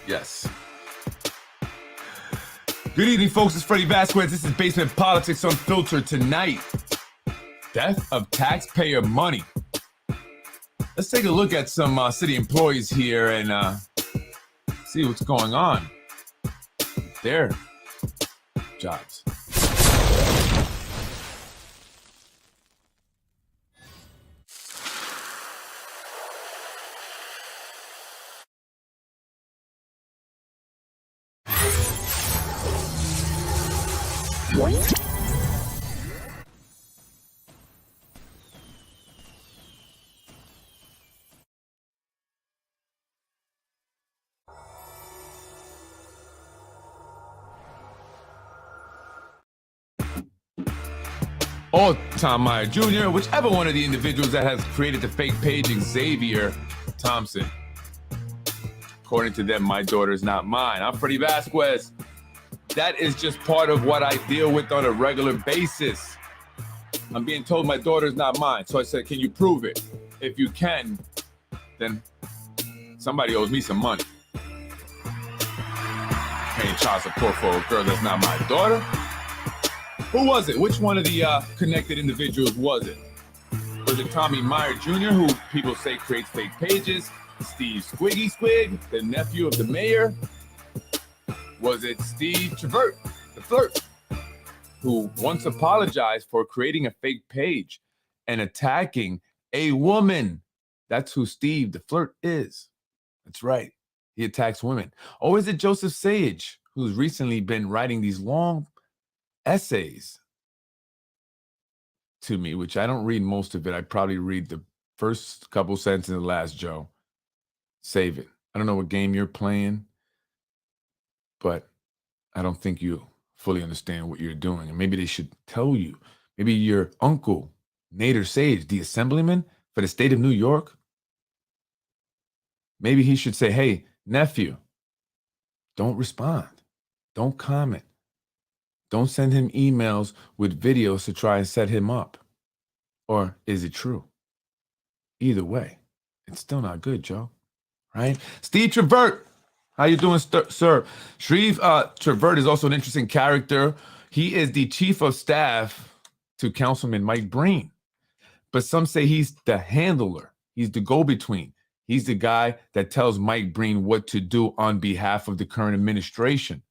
Yes. Good evening, folks. It's Freddie Vasquez. This is Basement Politics Unfiltered. Tonight, death of taxpayer money. Let's take a look at some city employees here and see what's going on with their jobs. Or Tom Meyer Jr., whichever one of the individuals that has created the fake page, Xavier Thompson. According to them, my daughter is not mine. I'm Freddie Vasquez. That is just part of what I deal with on a regular basis. I'm being told my daughter is not mine. So I said, can you prove it? If you can, then somebody owes me some money. Paying child support for a girl that's not my daughter? Who was it? Which one of the connected individuals was it? Was it Tommy Meyer Jr., who people say creates fake pages? Steve Squiggy Squig, the nephew of the mayor? Was it Steve Travert, the flirt, who once apologized for creating a fake page and attacking a woman? That's who Steve, the flirt, is. That's right. He attacks women. Or is it Joseph Sage, who's recently been writing these long essays to me, which I don't read most of it. I probably read the first couple sentences and the last, Joe. Save it. I don't know what game you're playing, but I don't think you fully understand what you're doing. And maybe they should tell you. Maybe your uncle, Nader Sage, the assemblyman for the state of New York, maybe he should say, hey, nephew, don't respond. Don't comment. Don't send him emails with videos to try and set him up. Or is it true? Either way, it's still not good, Joe. Right? Steve Travert. How you doing, sir? Steve Travert is also an interesting character. He is the chief of staff to Councilman Mike Breen. But some say he's the handler. He's the go-between. He's the guy that tells Mike Breen what to do on behalf of the current administration.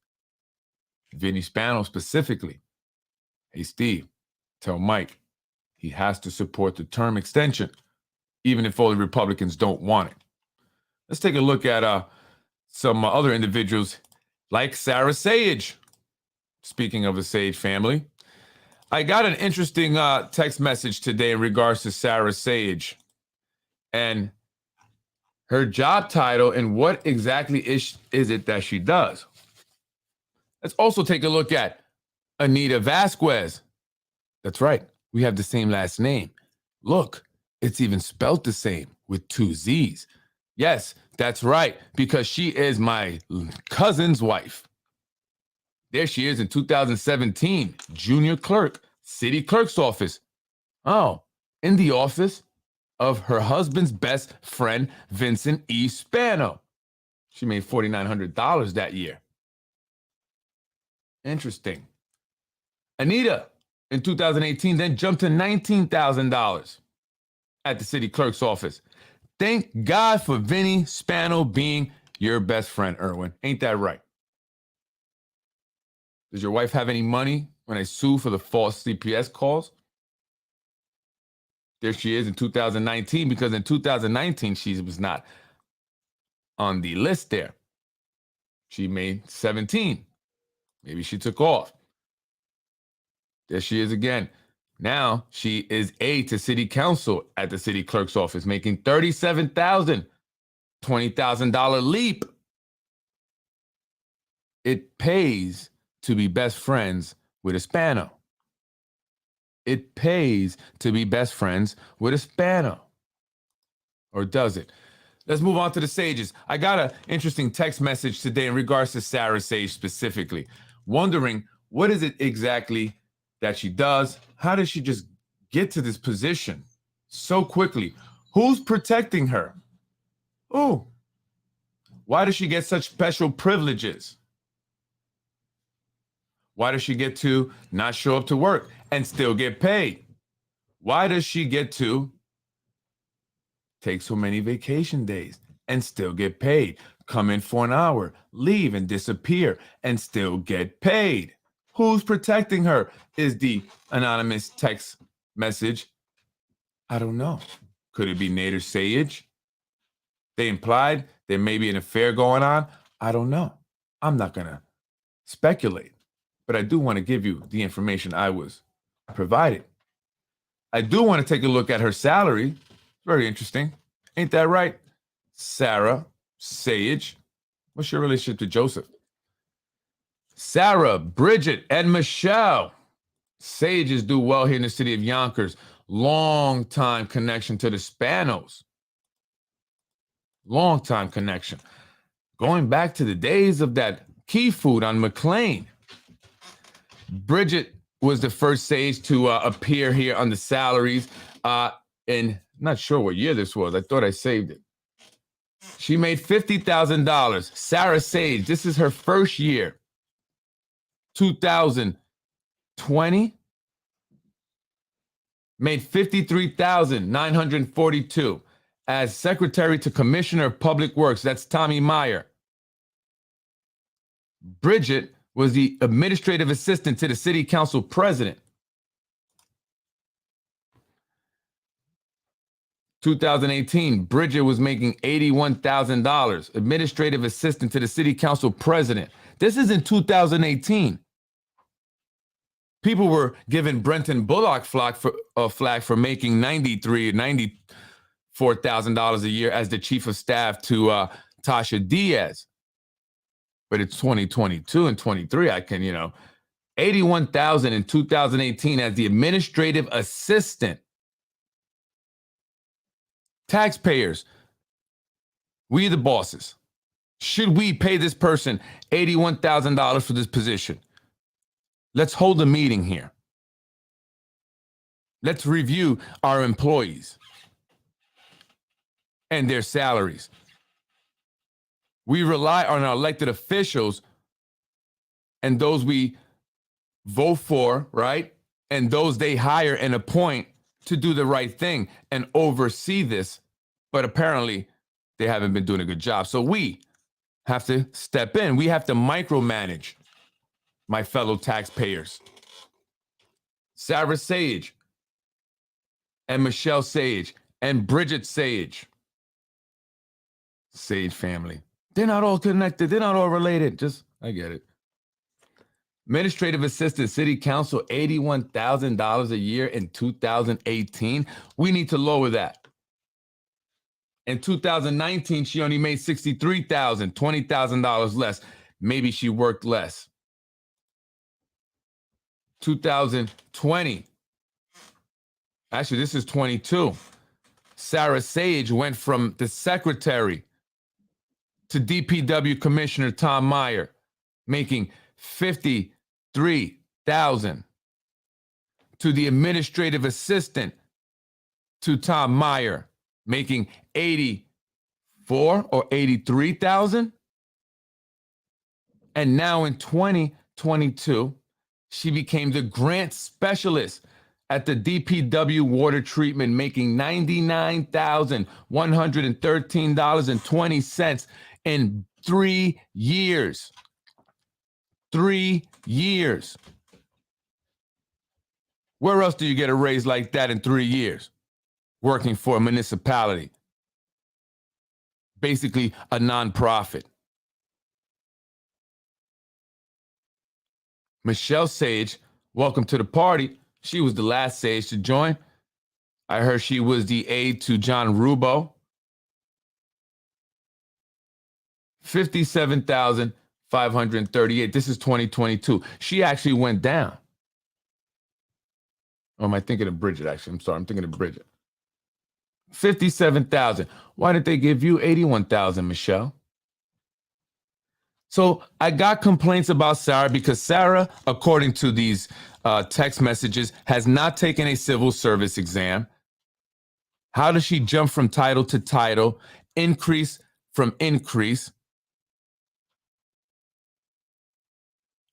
Vinny Spano specifically. Hey, Steve, tell Mike he has to support the term extension, even if all the Republicans don't want it. Let's take a look at some other individuals like Sarah Sage. Speaking of the Sage family, I got an interesting text message today in regards to Sarah Sage and her job title and what exactly is it that she does. Let's also take a look at Anita Vasquez. That's right. We have the same last name. Look, it's even spelled the same with 2 Z's. Yes, that's right, because she is my cousin's wife. There she is in 2017, junior clerk, city clerk's office. Oh, in the office of her husband's best friend, Vincent E. Spano. She made $4,900 that year. Interesting. Anita, in 2018, then jumped to $19,000 at the city clerk's office. Thank God for Vinny Spano being your best friend, Erwin. Ain't that right? Does your wife have any money when I sue for the false CPS calls? There she is in 2019, because in 2019, she was not on the list there. She made 17. Maybe she took off. There she is again. Now she is aide to city council at the city clerk's office, making $37,000, $20,000 leap. It pays to be best friends with a Spano. It pays to be best friends with a Spano. Or does it? Let's move on to the Sages. I got an interesting text message today in regards to Sarah Sage specifically, wondering what is it exactly that she does? How did she just get to this position so quickly? Who's protecting her? Ooh. Why does she get such special privileges? Why does she get to not show up to work and still get paid? Why does she get to take so many vacation days and still get paid? Come in for an hour, leave and disappear and still get paid. Who's protecting her? Is the anonymous text message? I don't know. Could it be Nader Sayage? They implied there may be an affair going on. I don't know. I'm not going to speculate, but I do want to give you the information I was provided. I do want to take a look at her salary. Very interesting. Ain't that right? Sarah Sage. What's your relationship to Joseph? Sarah, Bridget, and Michelle. Sages do well here in the city of Yonkers. Long time connection to the Spanos. Long time connection. Going back to the days of that key food on McLean. Bridget was the first Sage to appear here on the salaries. And not sure what year this was. I thought I saved it. She made $50,000. Sarah Sage, this is her first year. 2020. Made $53,942 as Secretary to Commissioner of Public Works. That's Tommy Meyer. Bridget was the administrative assistant to the city council president. 2018, Bridget was making $81,000, administrative assistant to the city council president. This is in 2018. People were giving Brenton Bullock flag for making $93,000, $94,000 a year as the chief of staff to Tasha Diaz. But it's 2022 and 23. I can, $81,000 in 2018 as the administrative assistant. Taxpayers, we the bosses. Should we pay this person $81,000 for this position? Let's hold a meeting here. Let's review our employees and their salaries. We rely on our elected officials and those we vote for, right? And those they hire and appoint to do the right thing and oversee this. But apparently they haven't been doing a good job. So we have to step in. We have to micromanage my fellow taxpayers. Sarah Sage and Michelle Sage and Bridget Sage. Sage family. They're not all connected. They're not all related. I get it. Administrative assistant, city council, $81,000 a year in 2018. We need to lower that. In 2019, she only made $63,000, $20,000 less. Maybe she worked less. 2020. Actually, this is 22. Sarah Sage went from the secretary to DPW Commissioner Tom Meyer, making $53,000, to the administrative assistant to Tom Meyer, making $84,000 or $83,000. And now in 2022, she became the grant specialist at the DPW water treatment, making $99,113.20 in 3 years. 3 years. Where else do you get a raise like that in 3 years? Working for a municipality. Basically a nonprofit. Michelle Sage, welcome to the party. She was the last Sage to join. I heard she was the aide to John Rubo. $57,538. This is 2022. She actually went down. Or am I thinking of Bridget, actually? I'm sorry, I'm thinking of Bridget. $57,000. Why did they give you $81,000, Michelle? So I got complaints about Sarah because Sarah, according to these text messages, has not taken a civil service exam. How does she jump from title to title, increase from increase?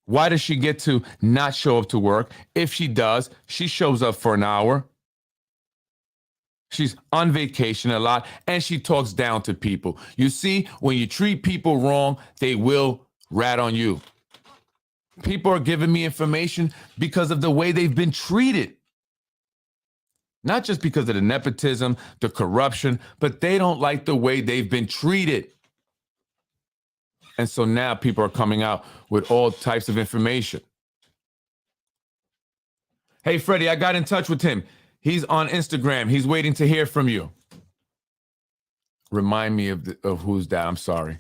Why does she get to not show up to work? If she does, she shows up for an hour. She's on vacation a lot, and she talks down to people. You see, when you treat people wrong, they will rat on you. People are giving me information because of the way they've been treated. Not just because of the nepotism, the corruption, but they don't like the way they've been treated. And so now people are coming out with all types of information. Hey, Freddie, I got in touch with him. He's on Instagram. He's waiting to hear from you. Remind me of who's that. I'm sorry.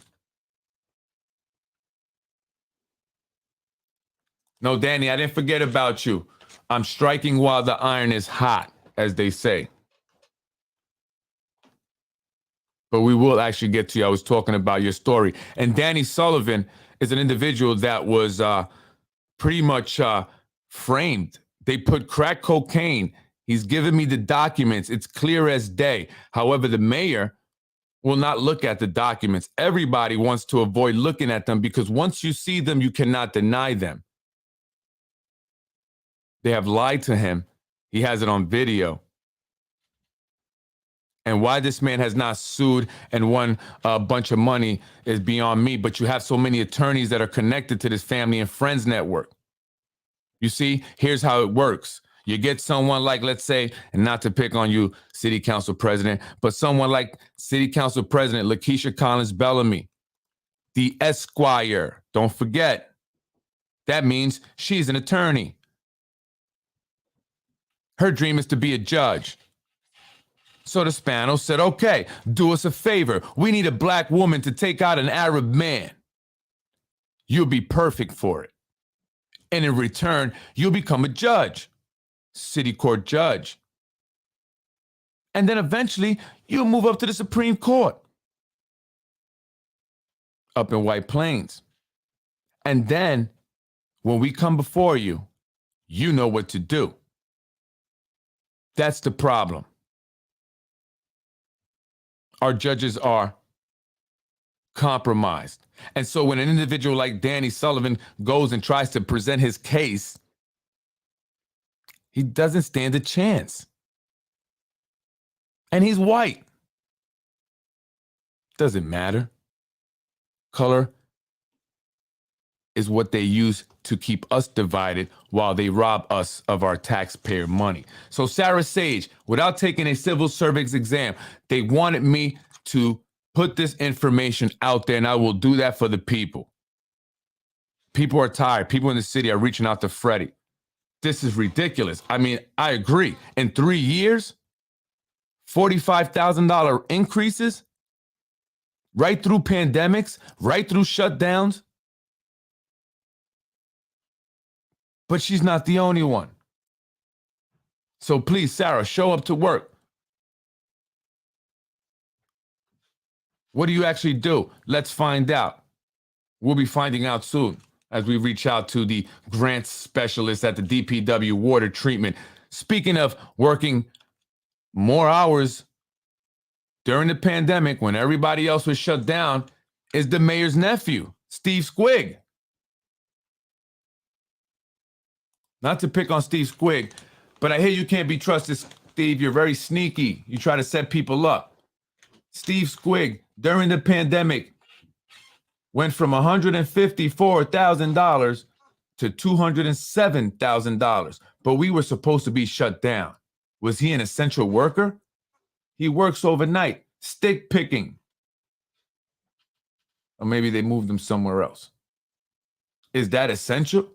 No, Danny, I didn't forget about you. I'm striking while the iron is hot, as they say. But we will actually get to you. I was talking about your story. And Danny Sullivan is an individual that was pretty much framed. They put crack cocaine. He's given me the documents. It's clear as day. However, the mayor will not look at the documents. Everybody wants to avoid looking at them because once you see them, you cannot deny them. They have lied to him. He has it on video. And why this man has not sued and won a bunch of money is beyond me. But you have so many attorneys that are connected to this family and friends network. You see, here's how it works. You get someone like, let's say, and not to pick on you, City Council President, but someone like City Council President Lakeisha Collins Bellamy, the Esquire. Don't forget, that means she's an attorney. Her dream is to be a judge. So the Spanos said, okay, do us a favor. We need a black woman to take out an Arab man. You'll be perfect for it. And in return, you'll become a judge, city court judge. And then eventually, you'll move up to the Supreme Court up in White Plains. And then when we come before you, you know what to do. That's the problem. Our judges are compromised. And so when an individual like Danny Sullivan goes and tries to present his case, he doesn't stand a chance. And he's white. Doesn't matter. Color is what they use to keep us divided while they rob us of our taxpayer money. So Sarah Sage, without taking a civil service exam, they wanted me to put this information out there, and I will do that for the people. People are tired. People in the city are reaching out to Freddie. This is ridiculous. I mean, I agree. In 3 years, $45,000 increases, right through pandemics, right through shutdowns. But she's not the only one. So please, Sarah, show up to work. What do you actually do? Let's find out. We'll be finding out soon as we reach out to the grants specialist at the DPW water treatment. Speaking of working more hours during the pandemic when everybody else was shut down, is the mayor's nephew, Steve Squig. Not to pick on Steve Squig, but I hear you can't be trusted, Steve. You're very sneaky. You try to set people up. Steve Squig, during the pandemic, went from $154,000 to $207,000, but we were supposed to be shut down. Was he an essential worker? He works overnight, stick picking. Or maybe they moved him somewhere else. Is that essential?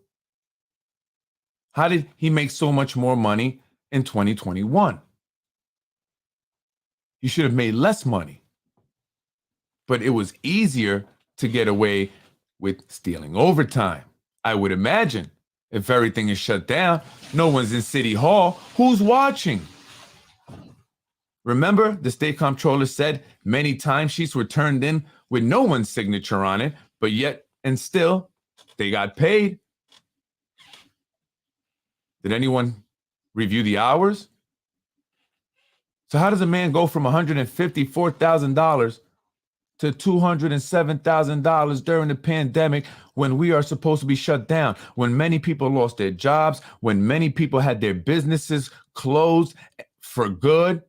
How did he make so much more money in 2021? He should have made less money. But it was easier to get away with stealing overtime. I would imagine if everything is shut down, no one's in City Hall, who's watching? Remember, the state comptroller said many timesheets were turned in with no one's signature on it, but yet and still, they got paid. Did anyone review the hours? So how does a man go from $154,000 to $207,000 during the pandemic when we are supposed to be shut down, when many people lost their jobs, when many people had their businesses closed for good.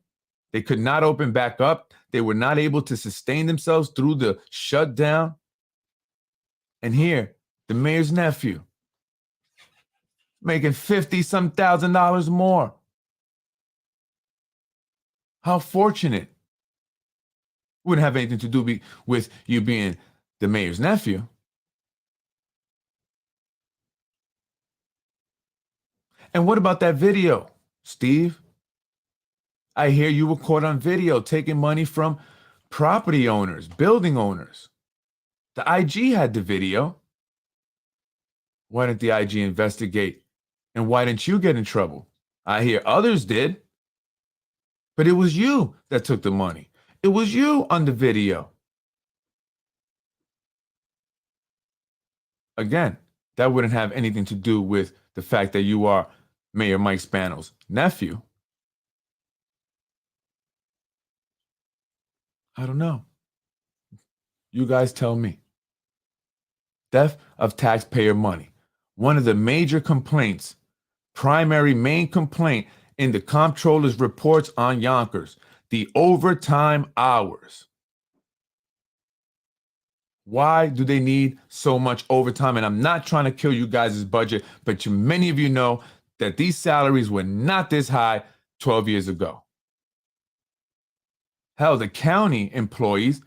They could not open back up. They were not able to sustain themselves through the shutdown. And here, the mayor's nephew, making 50-some thousand dollars more. How fortunate. Wouldn't have anything to do with you being the mayor's nephew. And what about that video, Steve? I hear you were caught on video taking money from property owners, building owners. The IG had the video. Why didn't the IG investigate? And why didn't you get in trouble? I hear others did. But it was you that took the money. It was you on the video. Again, that wouldn't have anything to do with the fact that you are Mayor Mike Spano's nephew. I don't know. You guys tell me. Theft of taxpayer money. One of the major complaints, main complaint in the comptroller's reports on Yonkers, the overtime hours. Why do they need so much overtime? And I'm not trying to kill you guys' budget, but many of you know that these salaries were not this high 12 years ago. Hell, the county employees,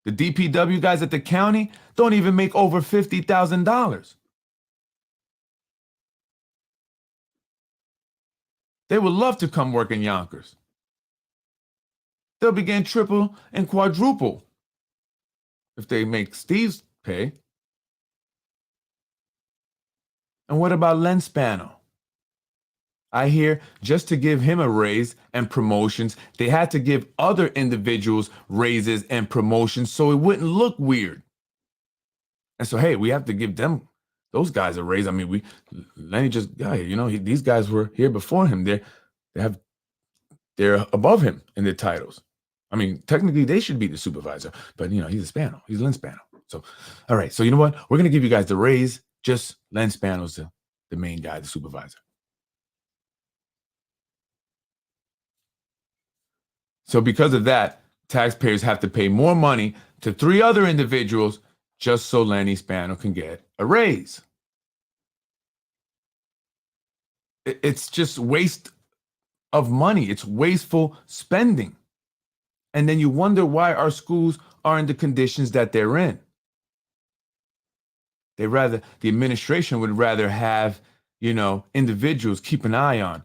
the DPW guys at the county, don't even make over $50,000. They would love to come work in Yonkers. They'll be getting triple and quadruple if they make Steve's pay. And what about Len Spano? I hear just to give him a raise and promotions, they had to give other individuals raises and promotions so it wouldn't look weird. And so, hey, we have to give those guys a raise. I mean, Lenny just got here. These guys were here before him. They're above him in their titles. I mean, technically they should be the supervisor, but he's a Spano. He's Len Spano. So, all right. So you know what? We're gonna give you guys the raise. Just Len Spano's the main guy, the supervisor. So because of that, taxpayers have to pay more money to 3 other individuals just so Lenny Spano can get a raise. It's just waste of money. It's wasteful spending. And then you wonder why our schools are in the conditions that they're in. The administration would rather have, individuals keep an eye on,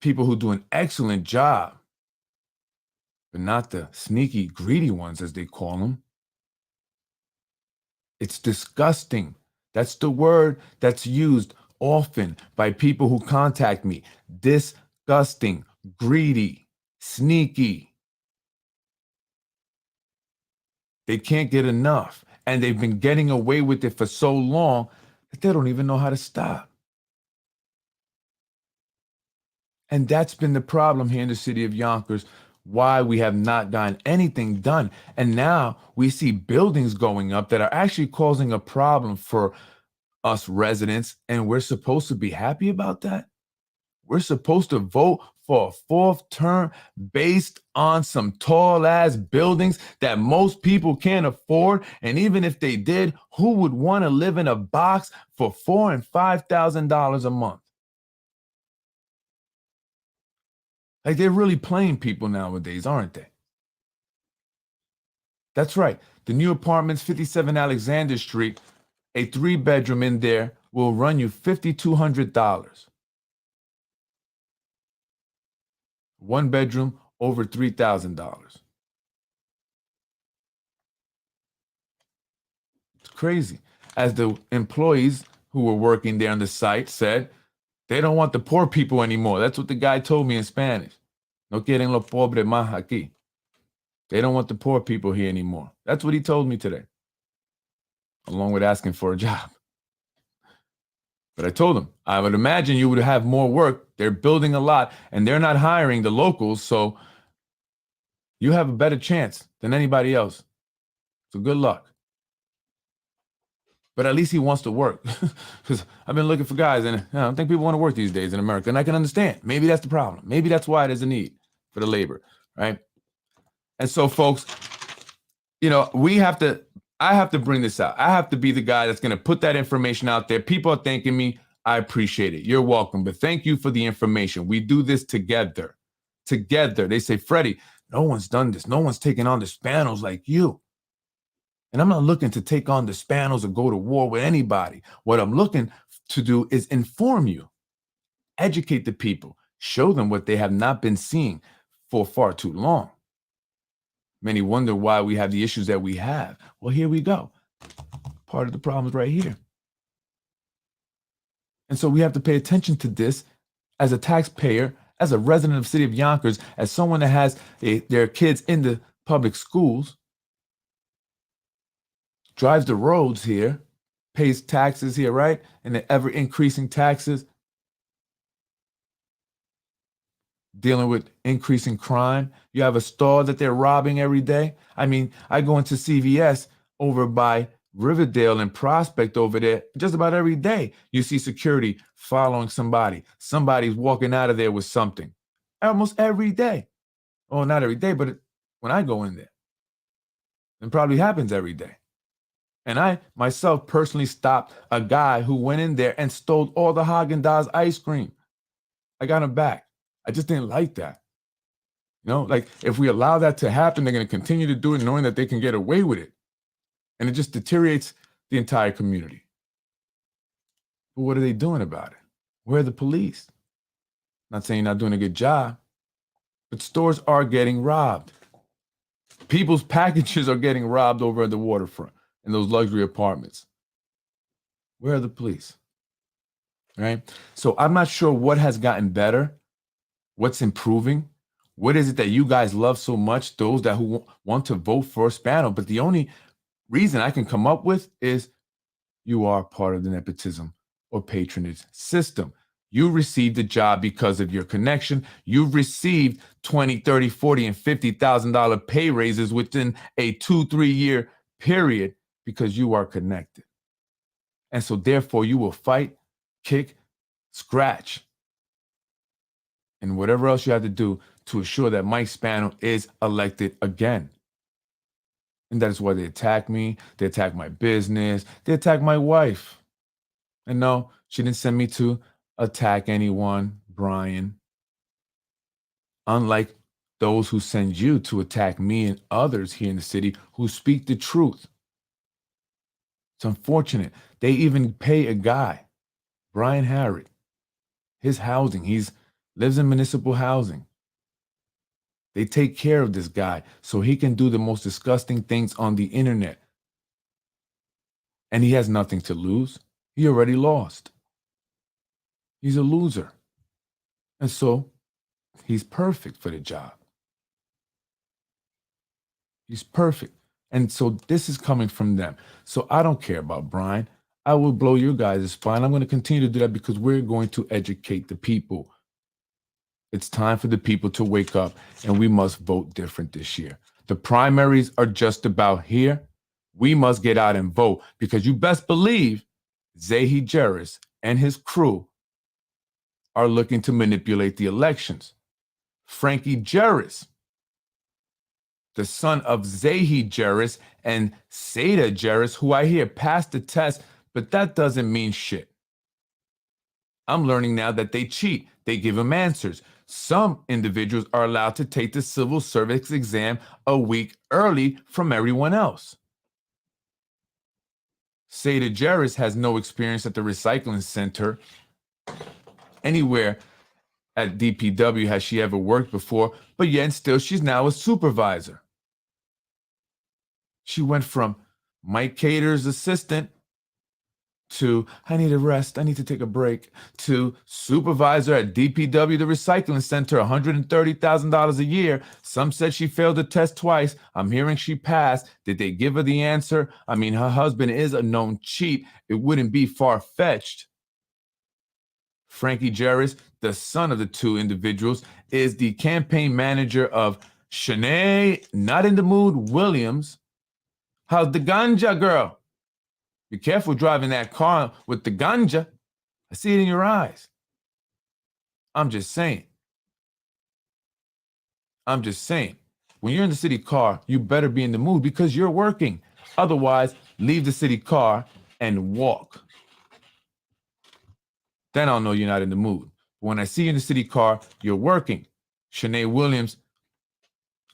people who do an excellent job, but not the sneaky, greedy ones, as they call them. It's disgusting. That's the word that's used often by people who contact me. Disgusting, greedy, sneaky. They can't get enough. And they've been getting away with it for so long that they don't even know how to stop. And that's been the problem here in the city of Yonkers, why we have not gotten anything done. And now we see buildings going up that are actually causing a problem for us residents. And we're supposed to be happy about that? We're supposed to vote for a 4th term based on some tall ass buildings that most people can't afford. And even if they did, who would want to live in a box for $4,000 and $5,000 a month? Like, they're really playing people nowadays, aren't they? That's right. The new apartments, 57 Alexander Street, a 3-bedroom in there will run you $5,200. 1 bedroom, over $3,000. It's crazy. As the employees who were working there on the site said, they don't want the poor people anymore. That's what the guy told me in Spanish. No quieren los pobres más aquí. They don't want the poor people here anymore. That's what he told me today, along with asking for a job. But I told him, I would imagine you would have more work. They're building a lot, and they're not hiring the locals, so you have a better chance than anybody else. So good luck. But at least he wants to work. Because I've been looking for guys, and I don't think people want to work these days in America. And I can understand. Maybe that's the problem. Maybe that's why there's a need for the labor, right? And so, folks, you know, I have to bring this out. I have to be the guy that's going to put that information out there. People are thanking me. I appreciate it. You're welcome. But thank you for the information. We do this together. Together. They say, Freddie, no one's done this. No one's taken on the Spanos like you. And I'm not looking to take on the Spanos or go to war with anybody. What I'm looking to do is inform you, educate the people, show them what they have not been seeing for far too long. Many wonder why we have the issues that we have. Well, here we go. Part of the problem is right here. And so we have to pay attention to this as a taxpayer, as a resident of the city of Yonkers, as someone that has their kids in the public schools, drives the roads here, pays taxes here, right? And the ever increasing taxes, dealing with increasing crime. You have a store that they're robbing every day. I mean, I go into CVS over by Riverdale and Prospect over there just about every day. You see security following somebody. Somebody's walking out of there with something. Almost every day. Well, not every day, but when I go in there. It probably happens every day. And I myself personally stopped a guy who went in there and stole all the Haagen-Dazs ice cream. I got him back. I just didn't like that. You know, like if we allow that to happen, they're going to continue to do it knowing that they can get away with it. And it just deteriorates the entire community. But what are they doing about it? Where are the police? Not saying you're not doing a good job, but stores are getting robbed. People's packages are getting robbed over at the waterfront in those luxury apartments. Where are the police? Right? So I'm not sure what has gotten better, what's improving. What is it that you guys love so much, those that who want to vote for Spano? But the only reason I can come up with is you are part of the nepotism or patronage system. You received a job because of your connection. You've received 20, 30, 40, and $50,000 pay raises within a 2-3 year period because you are connected. And so therefore you will fight, kick, scratch, and whatever else you have to do to assure that Mike Spano is elected again. And that is why they attack me. They attack my business. They attack my wife. And no, she didn't send me to attack anyone, Brian. Unlike those who send you to attack me and others here in the city who speak the truth. It's unfortunate. They even pay a guy, Brian Harrod, his housing. He lives in municipal housing. They take care of this guy so he can do the most disgusting things on the internet. And he has nothing to lose. He already lost. He's a loser. And so he's perfect for the job. He's perfect. And so this is coming from them. So I don't care about Brian. I will blow your guys' spine. I'm going to continue to do that because we're going to educate the people. It's time for the people to wake up, and we must vote different this year. The primaries are just about here. We must get out and vote because you best believe Zahi Jeris and his crew are looking to manipulate the elections. Frankie Jeris, the son of Zahi Jeris and Seda Jeris, who I hear passed the test, but that doesn't mean shit. I'm learning now that they cheat. They give them answers. Some individuals are allowed to take the civil service exam a week early from everyone else. Seda Jeris has no experience at the recycling center anywhere at DPW has she ever worked before, but yet and still she's now a supervisor. She went from Mike Cater's assistant to I need a rest, I need to take a break, to supervisor at DPW, the recycling center, $130,000 a year. Some said she failed the test twice. I'm hearing she passed. Did they give her the answer? I mean, her husband is a known cheat. It wouldn't be far-fetched. Frankie Jeris, the son of the two individuals, is the campaign manager of Shanae, Not in the Mood Williams, How's the ganja, girl? Be careful driving that car with the ganja. I see it in your eyes. I'm just saying. I'm just saying. When you're in the city car, you better be in the mood because you're working. Otherwise, leave the city car and walk. Then I'll know you're not in the mood. When I see you in the city car, you're working. Shanae Williams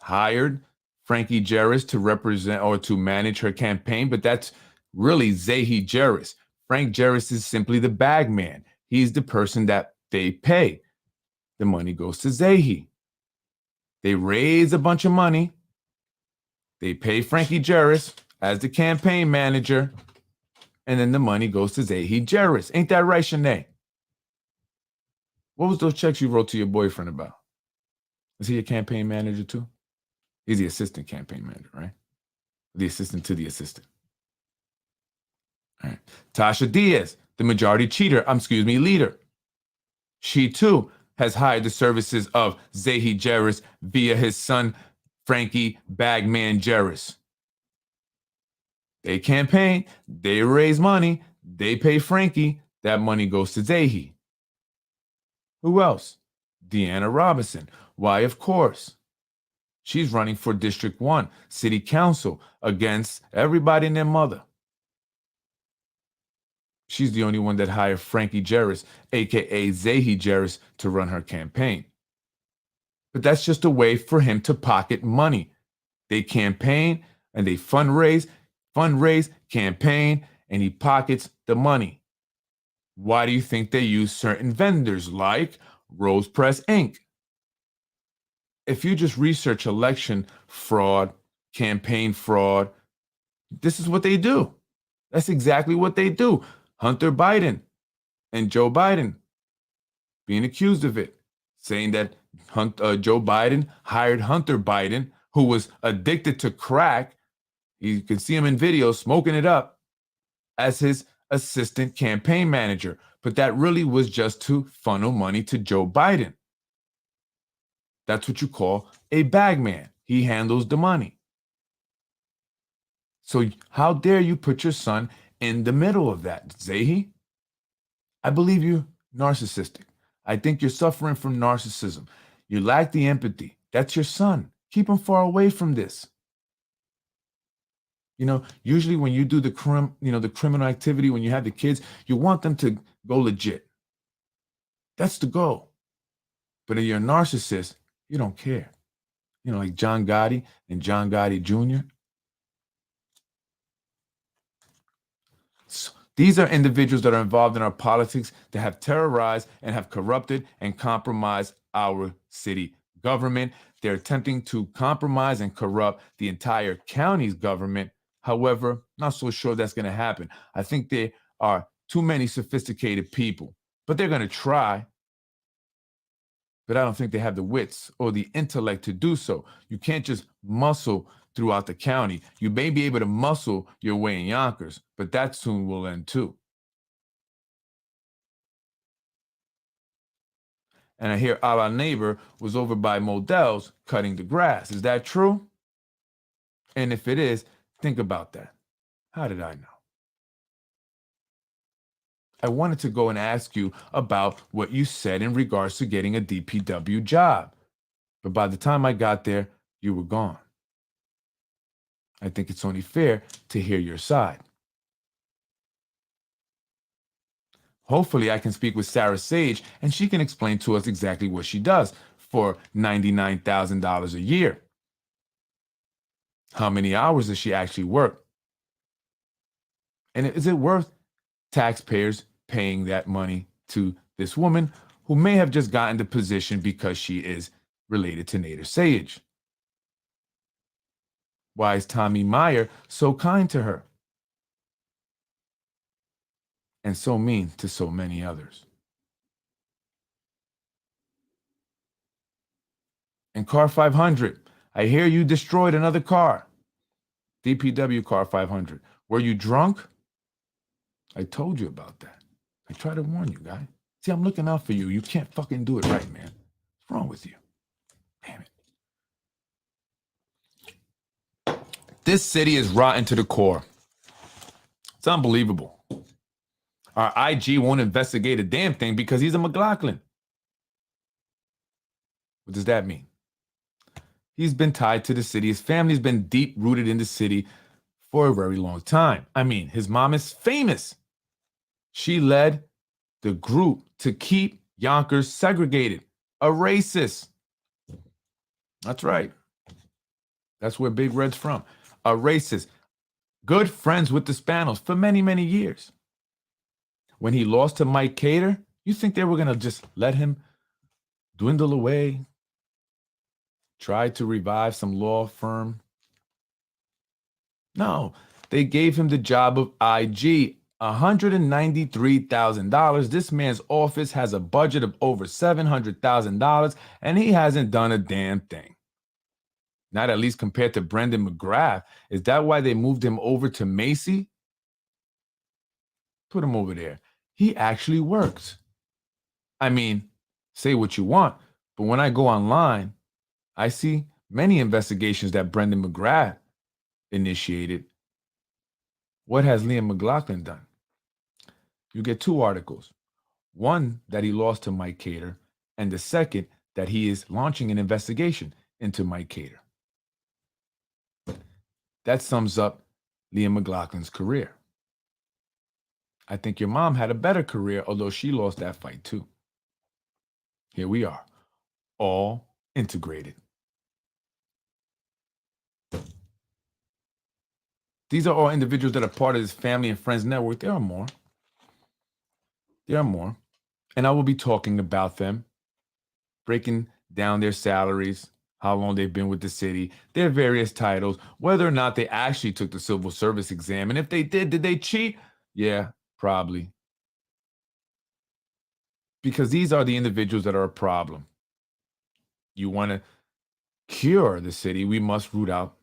hired Frankie Jarris to represent or to manage her campaign, but that's really Zahi Jarris. Frank Jarris is simply the bag man. He's the person that they pay. The money goes to Zahi. They raise a bunch of money. They pay Frankie Jarris as the campaign manager, and then the money goes to Zahi Jarris. Ain't that right, Shanae? What was those checks you wrote to your boyfriend about? Is he a campaign manager too? He's the assistant campaign manager, right? The assistant to the assistant. All right. Tasha Diaz, the majority leader. She too has hired the services of Zahi Jarris via his son, Frankie Bagman Jarris. They campaign, they raise money, they pay Frankie, that money goes to Zahi. Who else? Deanna Robinson. Why, of course. She's running for District 1, City Council, against everybody and their mother. She's the only one that hired Frankie Jarris, a.k.a. Zahi Jarris, to run her campaign. But that's just a way for him to pocket money. They campaign and they fundraise, campaign, and he pockets the money. Why do you think they use certain vendors like Rose Press Inc.? If you just research election fraud, campaign fraud, this is what they do. That's exactly what they do. Hunter Biden and Joe Biden being accused of it, saying that Joe Biden hired Hunter Biden, who was addicted to crack. You can see him in videos smoking it up, as his assistant campaign manager. But that really was just to funnel money to Joe Biden. That's what you call a bagman. He handles the money. So how dare you put your son in the middle of that, Zahi? I believe you're narcissistic. I think you're suffering from narcissism. You lack the empathy. That's your son. Keep him far away from this. You know, usually when you do the criminal activity, when you have the kids, you want them to go legit. That's the goal. But if you're a narcissist, you don't care. You know, like John Gotti and John Gotti Jr. So these are individuals that are involved in our politics that have terrorized and have corrupted and compromised our city government. They're attempting to compromise and corrupt the entire county's government. However, not so sure that's going to happen. I think there are too many sophisticated people, but they're going to try. But I don't think they have the wits or the intellect to do so. You can't just muscle throughout the county. You may be able to muscle your way in Yonkers, but that soon will end too. And I hear our neighbor was over by Modell's cutting the grass. Is that true? And if it is, think about that. How did I know? I wanted to go and ask you about what you said in regards to getting a DPW job. But by the time I got there, you were gone. I think it's only fair to hear your side. Hopefully, I can speak with Sarah Sage and she can explain to us exactly what she does for $99,000 a year. How many hours does she actually work? And is it worth taxpayers paying that money to this woman who may have just gotten the position because she is related to Nader Sage? Why is Tommy Meyer so kind to her and so mean to so many others? And car 500, I hear you destroyed another car. DPW car 500. Were you drunk? I told you about that. I tried to warn you, guy. See, I'm looking out for you. You can't fucking do it right, man. What's wrong with you? Damn it. This city is rotten to the core. It's unbelievable. Our IG won't investigate a damn thing because he's a McLaughlin. What does that mean? He's been tied to the city. His family's been deep rooted in the city for a very long time. I mean, his mom is famous. She led the group to keep Yonkers segregated. A racist. That's right. That's where Big Red's from. A racist. Good friends with the Spanos for many, many years. When he lost to Mike Cater, you think they were going to just let him dwindle away? Try to revive some law firm? No, they gave him the job of IG. $193,000. This man's office has a budget of over $700,000, and he hasn't done a damn thing. Not at least compared to Brendan McGrath. Is that why they moved him over to Macy? Put him over there. He actually works. I mean, say what you want, but when I go online, I see many investigations that Brendan McGrath initiated. What has Liam McLaughlin done? You get two articles. One that he lost to Mike Cater, and the second that he is launching an investigation into Mike Cater. That sums up Liam McLaughlin's career. I think your mom had a better career, although she lost that fight too. Here we are, all integrated. These are all individuals that are part of this family and friends network. There are more. There are more. And I will be talking about them, breaking down their salaries, how long they've been with the city, their various titles, whether or not they actually took the civil service exam. And if they did they cheat? Yeah, probably. Because these are the individuals that are a problem. You want to cure the city, we must root out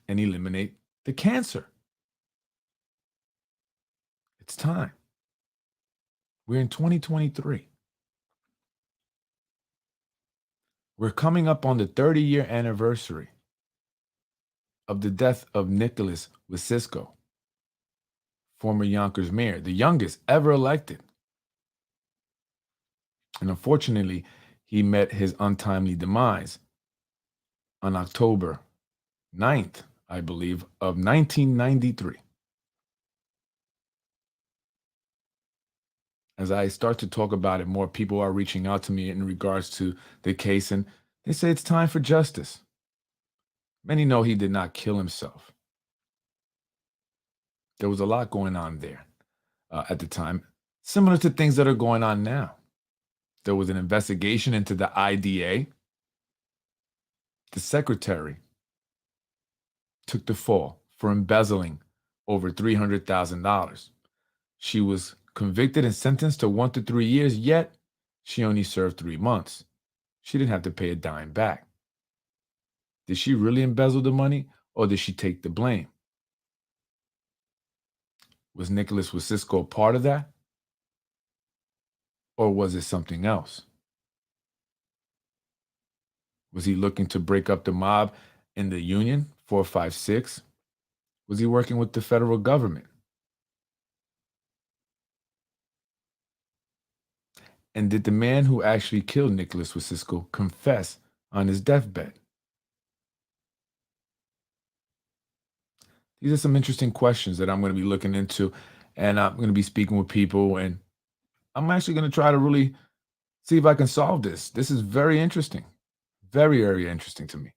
and eliminate the cancer. It's time. We're in 2023. We're coming up on the 30-year anniversary of the death of Nicholas Wasisco, former Yonkers mayor, the youngest ever elected. And unfortunately, he met his untimely demise on October 9th, I believe, of 1993. As I start to talk about it, more people are reaching out to me in regards to the case, and they say it's time for justice. Many know he did not kill himself. There was a lot going on there at the time, similar to things that are going on now. There was an investigation into the IDA. The secretary took the fall for embezzling over $300,000. She was convicted and sentenced to 1 to 3 years, yet she only served 3 months. She didn't have to pay a dime back. Did she really embezzle the money, or did she take the blame? Was Nicholas Wasisco a part of that? Or was it something else? Was he looking to break up the mob in the Union 456? Was he working with the federal government? And did the man who actually killed Nicholas Wasisco confess on his deathbed? These are some interesting questions that I'm going to be looking into, and I'm going to be speaking with people, and I'm actually going to try to really see if I can solve this. This is very interesting, very, very interesting to me.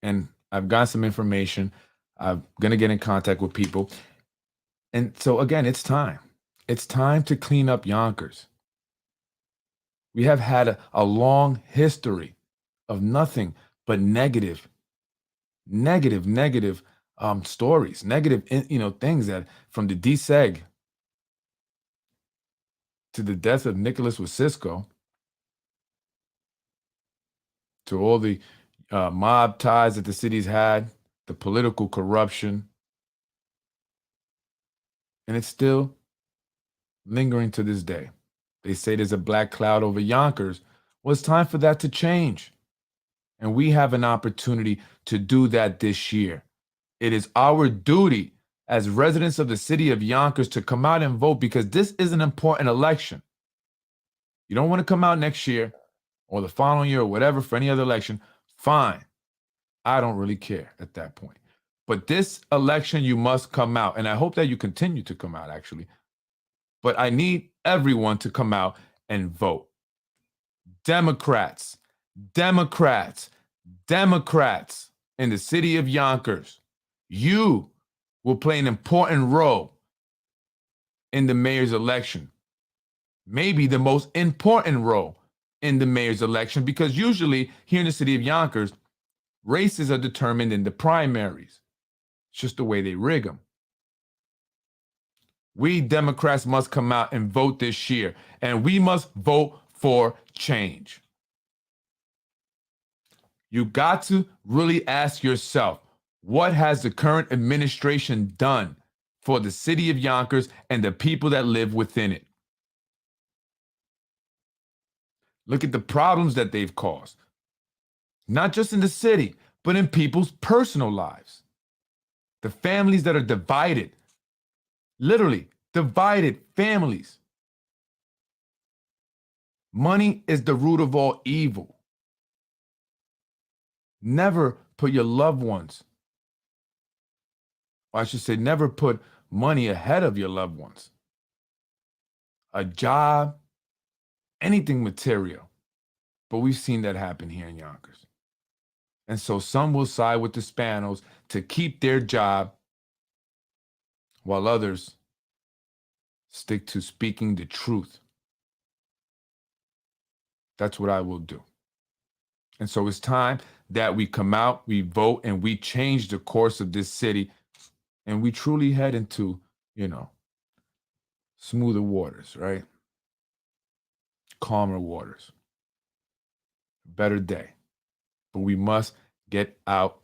And I've got some information. I'm going to get in contact with people. And so, again, it's time. It's time to clean up Yonkers. We have had a long history of nothing but negative stories, negative, things that from the DSEG to the death of Nicholas Wasisco to all the mob ties that the city's had, the political corruption, and it's still lingering to this day. They say there's a black cloud over Yonkers. Well, it's time for that to change. And we have an opportunity to do that this year. It is our duty as residents of the city of Yonkers to come out and vote, because this is an important election. You don't want to come out next year or the following year or whatever for any other election, fine. I don't really care at that point. But this election, you must come out. And I hope that you continue to come out, actually. But I need everyone to come out and vote. Democrats, Democrats, Democrats in the city of Yonkers, you will play an important role in the mayor's election. Maybe the most important role in the mayor's election, because usually here in the city of Yonkers, races are determined in the primaries. It's just the way they rig them. We Democrats must come out and vote this year, and we must vote for change. You got to really ask yourself, what has the current administration done for the city of Yonkers and the people that live within it? Look at the problems that they've caused, not just in the city, but in people's personal lives. The families that are divided, literally divided families. Money is the root of all evil. Never put your loved ones, or I should say, never put money ahead of your loved ones. A job, anything material. But we've seen that happen here in Yonkers. And so some will side with the Spanos to keep their job, while others stick to speaking the truth. That's what I will do. And so it's time that we come out, we vote, and we change the course of this city, and we truly head into, smoother waters, right? Calmer waters. Better day. But we must get out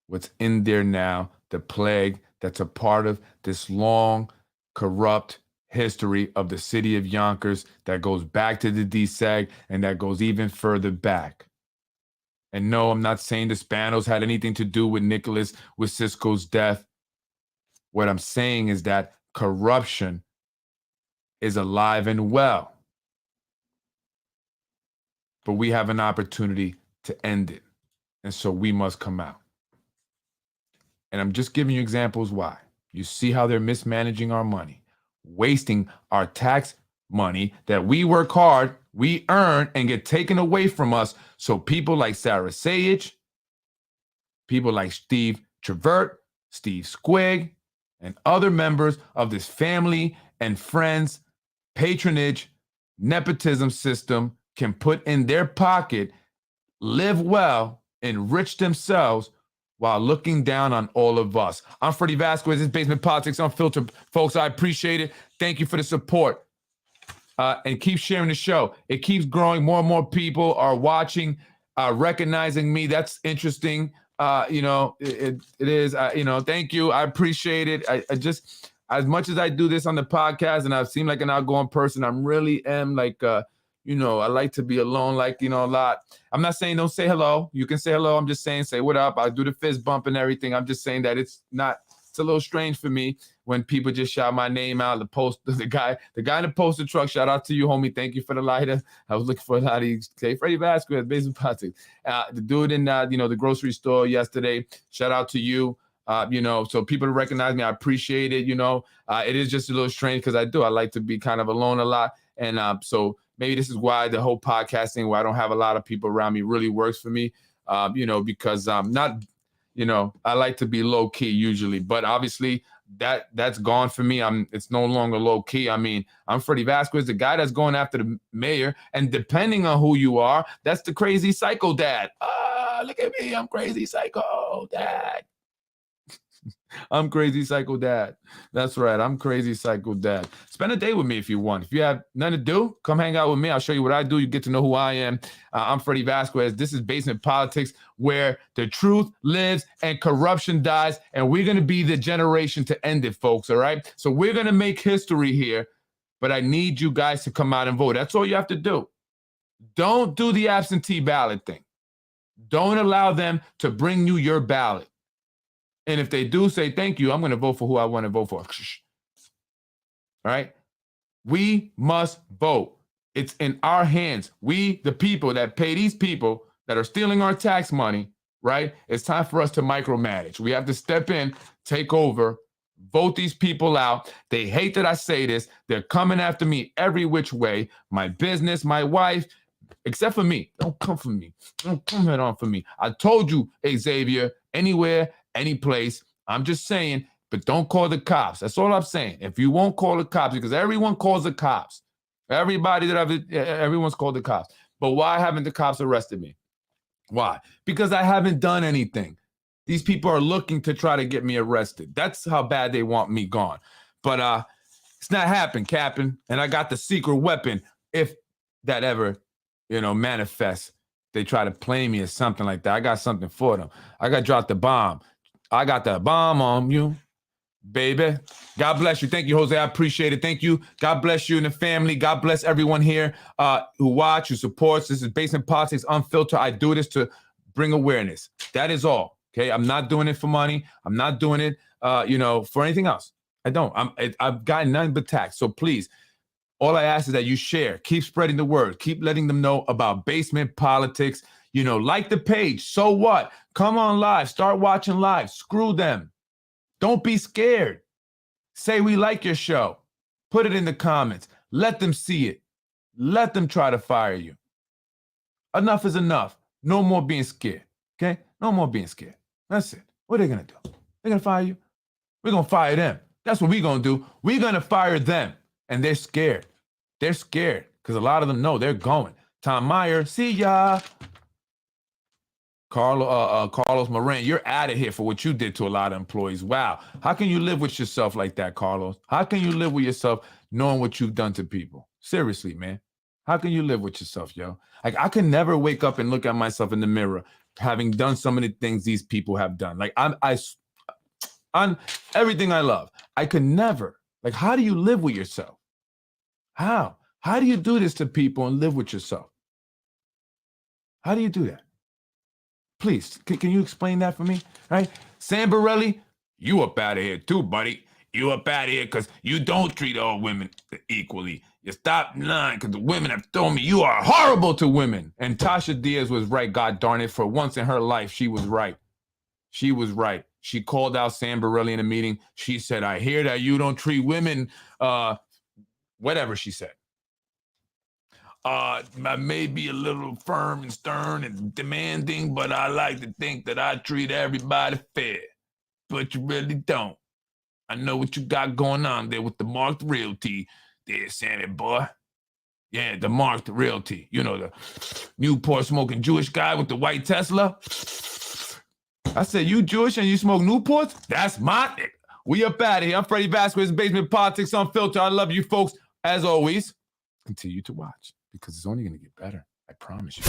what's in there now, the plague that's a part of this long, corrupt history of the city of Yonkers that goes back to the DSEG and that goes even further back. And no, I'm not saying the Spanos had anything to do with Nicholas, with Cisco's death. What I'm saying is that corruption is alive and well. But we have an opportunity to end it. And so we must come out. And I'm just giving you examples why. You see how they're mismanaging our money, wasting our tax money that we work hard, we earn, and get taken away from us. So people like Sarah Sayich, people like Steve Trevert, Steve Squig, and other members of this family and friends patronage nepotism system can put in their pocket, live well, enrich themselves while looking down on all of us. I'm Freddie Vasquez. This is Basement Politics Unfiltered. Folks, I appreciate it. Thank you for the support. And keep sharing the show. It keeps growing. More and more people are watching, recognizing me. That's interesting. It is. Thank you. I appreciate it. I just, as much as I do this on the podcast and I seem like an outgoing person, I really am like, I like to be alone, a lot. I'm not saying don't say hello. You can say hello. I'm just saying say what up. I do the fist bump and everything. I'm just saying that it's a little strange for me when people just shout my name out. The guy in the poster truck, shout out to you, homie. Thank you for the lighter. I was looking for a lot of these. Freddie Vasquez, Basement Politics. The dude in the grocery store yesterday, shout out to you. So people recognize me. I appreciate it. It is just a little strange because I like to be kind of alone a lot. And so maybe this is why the whole podcasting, where I don't have a lot of people around me, really works for me, because I'm not, I like to be low key usually, but obviously that's gone for me. It's no longer low key. I mean, I'm Freddie Vasquez, the guy that's going after the mayor. And depending on who you are, that's the crazy psycho dad. Look at me. I'm crazy psycho dad. I'm crazy psycho dad. That's right. I'm crazy psycho dad. Spend a day with me if you want. If you have nothing to do, come hang out with me. I'll show you what I do. You get to know who I am. I'm Freddie Vasquez. This is Basement Politics, where the truth lives and corruption dies. And we're going to be the generation to end it, folks. All right. So we're going to make history here. But I need you guys to come out and vote. That's all you have to do. Don't do the absentee ballot thing. Don't allow them to bring you your ballot. And if they do say thank you, I'm going to vote for who I want to vote for. All right? We must vote. It's in our hands. We, the people that pay these people that are stealing our tax money, right? It's time for us to micromanage. We have to step in, take over, vote these people out. They hate that I say this. They're coming after me every which way. My business, my wife, except for me. Don't come for me. Don't come head on for me. I told you, Xavier, anywhere, any place. I'm just saying, but don't call the cops. That's all I'm saying. If you won't call the cops, because everyone calls the cops. Everyone's called the cops. But why haven't the cops arrested me? Why? Because I haven't done anything. These people are looking to try to get me arrested. That's how bad they want me gone. But it's not happening, Captain. And I got the secret weapon. If that ever, manifests, they try to play me or something like that. I got something for them. I got to drop the bomb. I got the bomb on you, baby. God bless you. Thank you, Jose. I appreciate it. Thank you. God bless you and the family. God bless everyone here who watch, who supports. This is Basement Politics Unfiltered. I do this to bring awareness. That is all. Okay. I'm not doing it for money. I'm not doing it, for anything else. I don't. I've gotten nothing but tax. So please, all I ask is that you share, keep spreading the word, keep letting them know about Basement Politics. Like the page. So what? Come on live. Start watching live. Screw them. Don't be scared. Say we like your show. Put it in the comments. Let them see it. Let them try to fire you. Enough is enough. No more being scared. Okay? No more being scared. That's it. What are they going to do? They're going to fire you? We're going to fire them. That's what we're going to do. We're going to fire them. And they're scared. They're scared because a lot of them know they're going. Tom Meyer, see ya. Carlos Moran, you're out of here for what you did to a lot of employees. Wow. How can you live with yourself like that, Carlos? How can you live with yourself knowing what you've done to people? Seriously, man. How can you live with yourself, yo? Like, I can never wake up and look at myself in the mirror having done some of the things these people have done. Like, I'm everything I love. I could never. Like, how do you live with yourself? How? How do you do this to people and live with yourself? How do you do that? Please, can you explain that for me? Right? Sam Borelli, you up out of here too, buddy. You up out of here because you don't treat all women equally. You stop lying because the women have told me you are horrible to women. And Tasha Diaz was right, god darn it. For once in her life, she was right. She was right. She called out Sam Borelli in a meeting. She said, I hear that you don't treat women, whatever she said. I may be a little firm and stern and demanding, but I like to think that I treat everybody fair. But you really don't. I know what you got going on there with the marked realty there, Sammy boy. Yeah, the marked realty. The Newport smoking Jewish guy with the white Tesla. I said, you Jewish and you smoke Newports? That's my thing. We up out of here. I'm Freddie Vasquez, Basement Politics Unfiltered. I love you folks. As always, continue to watch. Because it's only going to get better. I promise you.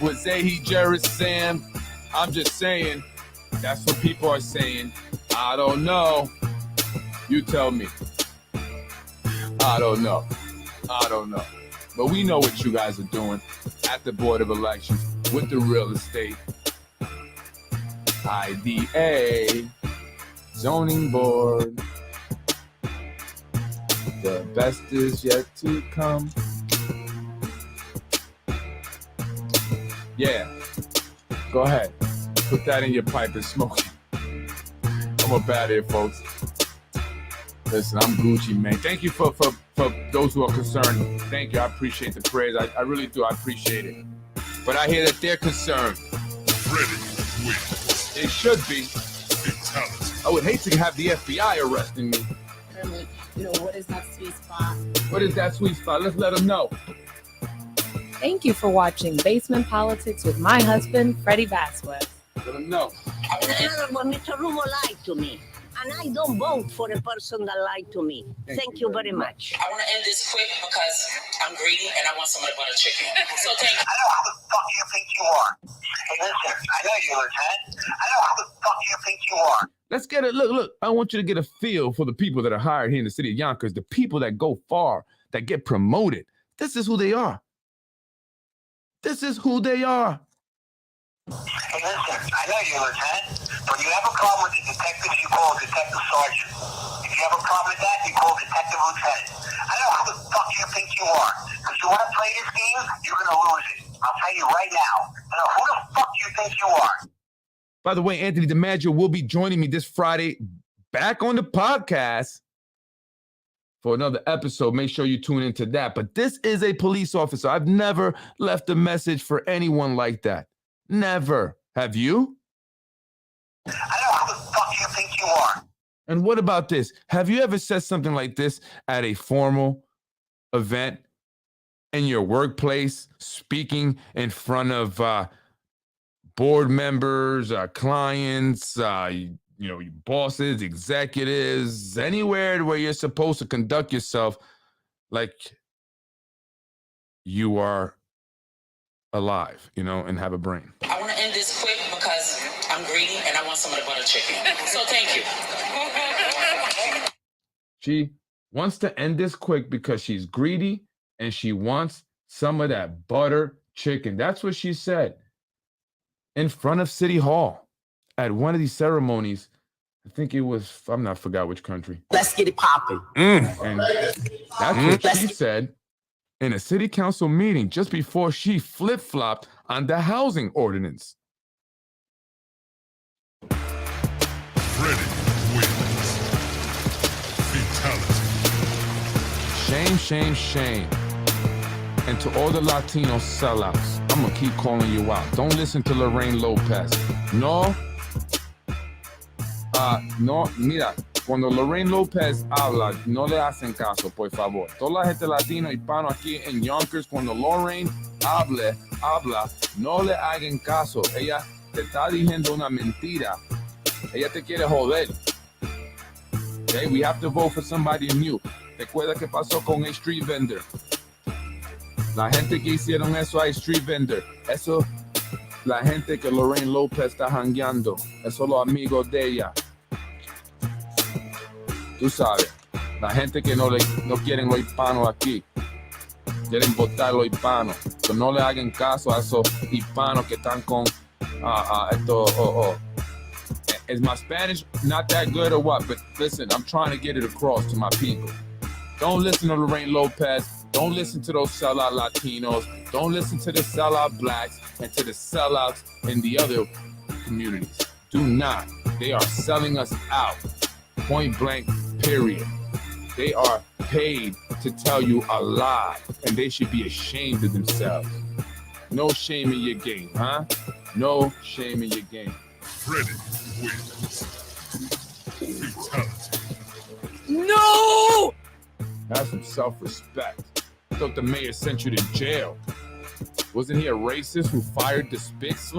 With Zahi, Jared, Sam, I'm just saying, that's what people are saying. I don't know. You tell me. I don't know. But we know what you guys are doing at the Board of Elections with the real estate. IDA, zoning board. The best is yet to come. Yeah, go ahead. Put that in your pipe and smoke it. I'm up out of here, folks. Listen, I'm Gucci, man. Thank you for those who are concerned. Thank you. I appreciate the prayers. I really do. I appreciate it. But I hear that they're concerned. Ready wins. It should be. Fatality. I would hate to have the FBI arresting me. What is that sweet spot? What is that sweet spot? Let's let them know. Thank you for watching Basement Politics with my husband, Freddie Vasquez. Let them know. Well, Mr. Rumo lied to me. And I don't vote for a person that lied to me. Thank you very much. I want to end this quick because I'm greedy and I want some of the butter chicken. So thank you. I know who the fuck you think you are. Hey, listen, I know you, Lieutenant. I know who the fuck you think you are. Let's get it. Look. I want you to get a feel for the people that are hired here in the city of Yonkers, the people that go far, that get promoted. This is who they are. This is who they are. Hey, listen, I know you, Lieutenant. When you have a problem with the detectives, you call a detective sergeant. If you have a problem with that, you call detective lieutenant. I know who the fuck you think you are. Because you want to play this game, you're going to lose it. I'll tell you right now. I know who the fuck you think you are. By the way, Anthony DiMaggio will be joining me this Friday back on the podcast for another episode. Make sure you tune into that. But this is a police officer. I've never left a message for anyone like that. Never. Have you? I know who the fuck you think you are. And what about this? Have you ever said something like this at a formal event in your workplace, speaking in front of board members, clients, bosses, executives, anywhere where you're supposed to conduct yourself like you are alive, and have a brain? I want to end this quick because I'm greedy and I want some of the butter chicken. So thank you. She wants to end this quick because she's greedy and she wants some of that butter chicken. That's what she said in front of City Hall at one of these ceremonies. I think it was, I forgot which country. Let's get it popping. And that's what she said in a city council meeting just before she flip-flopped on the housing ordinance. Freddie wins. Fatality. Shame, shame, shame. And to all the Latino sellouts, I'm gonna keep calling you out. Don't listen to Lorraine Lopez. No, mira, cuando Lorraine Lopez habla, no le hacen caso, por favor. Toda la gente latino hispano aquí en Yonkers, cuando Lorraine habla, no le hagan caso. Ella te está diciendo una mentira. Ella te quiere joder. Okay, we have to vote for somebody new. Recuerda que pasó con a street vendor. La gente que hicieron eso a street vendor. Eso, la gente que Lorraine Lopez está jangueando. Eso los amigos de ella. Tú sabes, la gente que no quieren los hispanos aquí. Quieren votar los hispanos. So no le hagan caso a esos hispanos que están con Is my Spanish not that good or what? But listen, I'm trying to get it across to my people. Don't listen to Lorraine Lopez. Don't listen to those sellout Latinos. Don't listen to the sellout blacks and to the sellouts in the other communities. Do not. They are selling us out. Point blank, period. They are paid to tell you a lie, and they should be ashamed of themselves. No shame in your game, huh? No shame in your game. Freddie wins. Fatality. No! Have some self-respect. I thought the mayor sent you to jail. Wasn't he a racist who fired the Spitz?